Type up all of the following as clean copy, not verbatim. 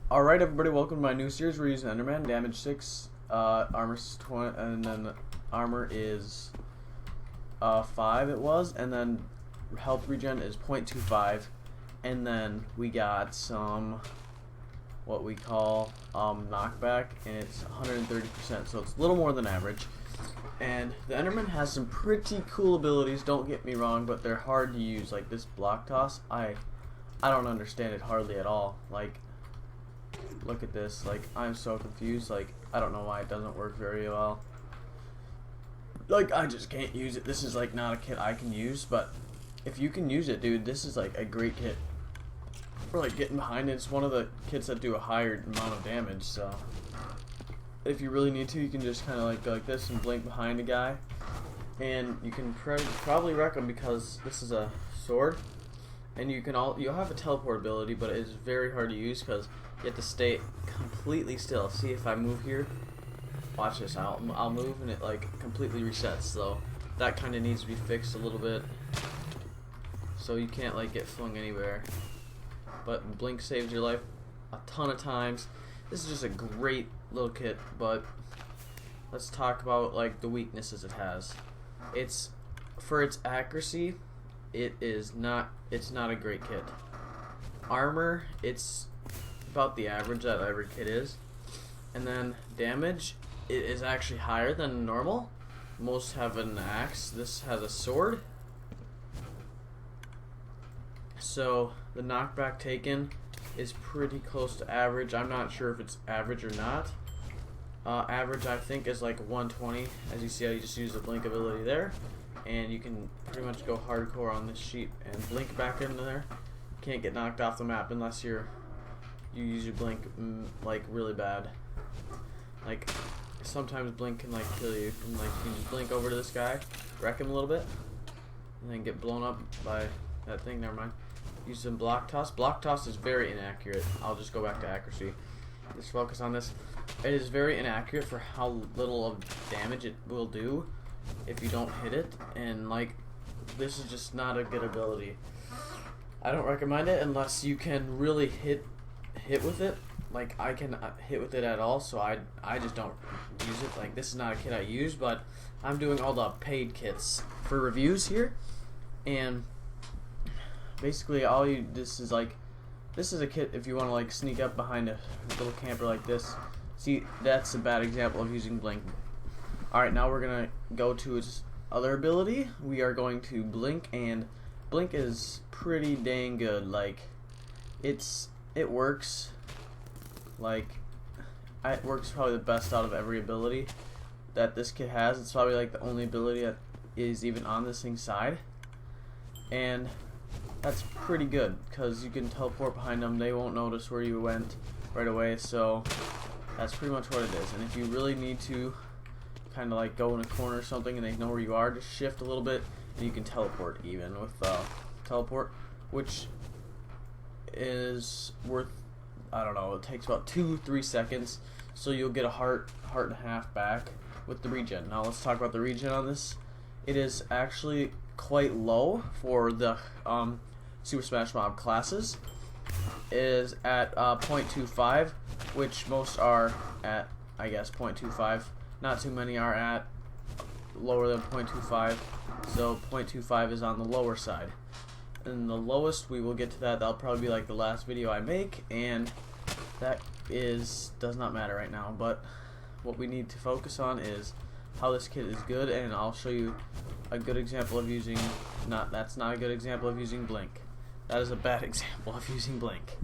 Alright everybody, welcome to my new series. We're using EnderMan, damage 6, armor 20, and then armor is 5 it was, and then health regen is 0.25, and then we got some, what we call knockback, and it's 130%, so it's a little more than average. And the EnderMan has some pretty cool abilities, don't get me wrong, but they're hard to use. Like this block toss, I don't understand it hardly at all. Like, look at this, like I'm so confused. Like I don't know why it doesn't work very well. Like I just can't use it. This is like not a kit I can use, but if you can use it, dude, this is like a great kit for like getting behind it. It's one of the kits that do a higher amount of damage, so if you really need to, you can just kind of like go like this and blink behind a guy, and you can probably wreck him because this is a sword, and you'll have a teleport ability, but it is very hard to use because you have to stay completely still. See, if I move here, watch this, I'll move and it like completely resets, so that kind of needs to be fixed a little bit, so you can't like get flung anywhere. But blink saves your life a ton of times. This is just a great little kit, but let's talk about like the weaknesses it has. It's, for its accuracy, it's not a great kit. Armor, it's about the average that every kit is, and then damage, it is actually higher than normal. Most have an axe. This has a sword, so the knockback taken is pretty close to average. I'm not sure if it's average or not. Average I think is like 120. As you see, I just use the blink ability there, and you can pretty much go hardcore on this sheet and blink back into there. Can't get knocked off the map unless you use your blink like really bad. Like sometimes blink can like kill you, and like you can just blink over to this guy, wreck him a little bit, and then get blown up by that thing. Never mind. Use some block toss. Block toss is very inaccurate. I'll just go back to accuracy. Just focus on this. It is very inaccurate for how little of damage it will do if you don't hit it, and like this is just not a good ability. I don't recommend it unless you can really hit with it. Like I can hit with it at all, so I just don't use it. Like this is not a kit I use, but I'm doing all the paid kits for reviews here, and basically this is a kit if you want to like sneak up behind a little camper like this. See, that's a bad example of using blink. Alright, now we're gonna go to its other ability. We are going to blink, and blink is pretty dang good. Like it works. Like it works probably the best out of every ability that this kit has. It's probably like the only ability that is even on this thing's side, and that's pretty good because you can teleport behind them. They won't notice where you went right away, so that's pretty much what it is. And if you really need to kind of like go in a corner or something and they know where you are, just shift a little bit and you can teleport even with teleport, which is worth, I don't know, it takes about 2-3 seconds, so you'll get a heart and a half back with the regen. Now let's talk about the regen on this. It is actually quite low for the Super Smash Mob classes. It is at 0.25, which most are at, I guess, 0.25. Not too many are at lower than 0.25, so 0.25 is on the lower side. And the lowest, we will get to that. That'll probably be like the last video I make, and that does not matter right now. But what we need to focus on is how this kit is good, and I'll show you a good example of using. That's not a good example of using blink. That is a bad example of using blink.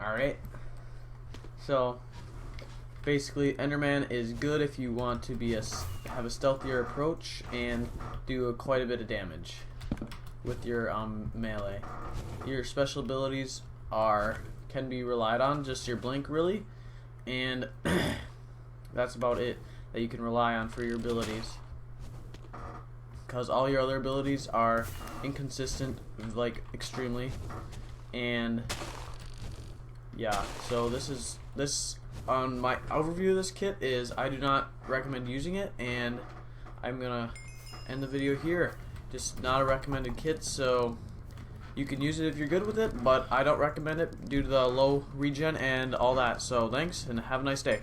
Alright, so basically EnderMan is good if you want to have a stealthier approach and do quite a bit of damage with your melee. Your special abilities can be relied on, just your blink really, and that's about it that you can rely on for your abilities, because all your other abilities are inconsistent, like extremely. And yeah, so this on my overview of this kit is I do not recommend using it, and I'm gonna end the video here. Just not a recommended kit, so You can use it if you're good with it, but I don't recommend it due to the low regen and all that. So thanks, and have a nice day.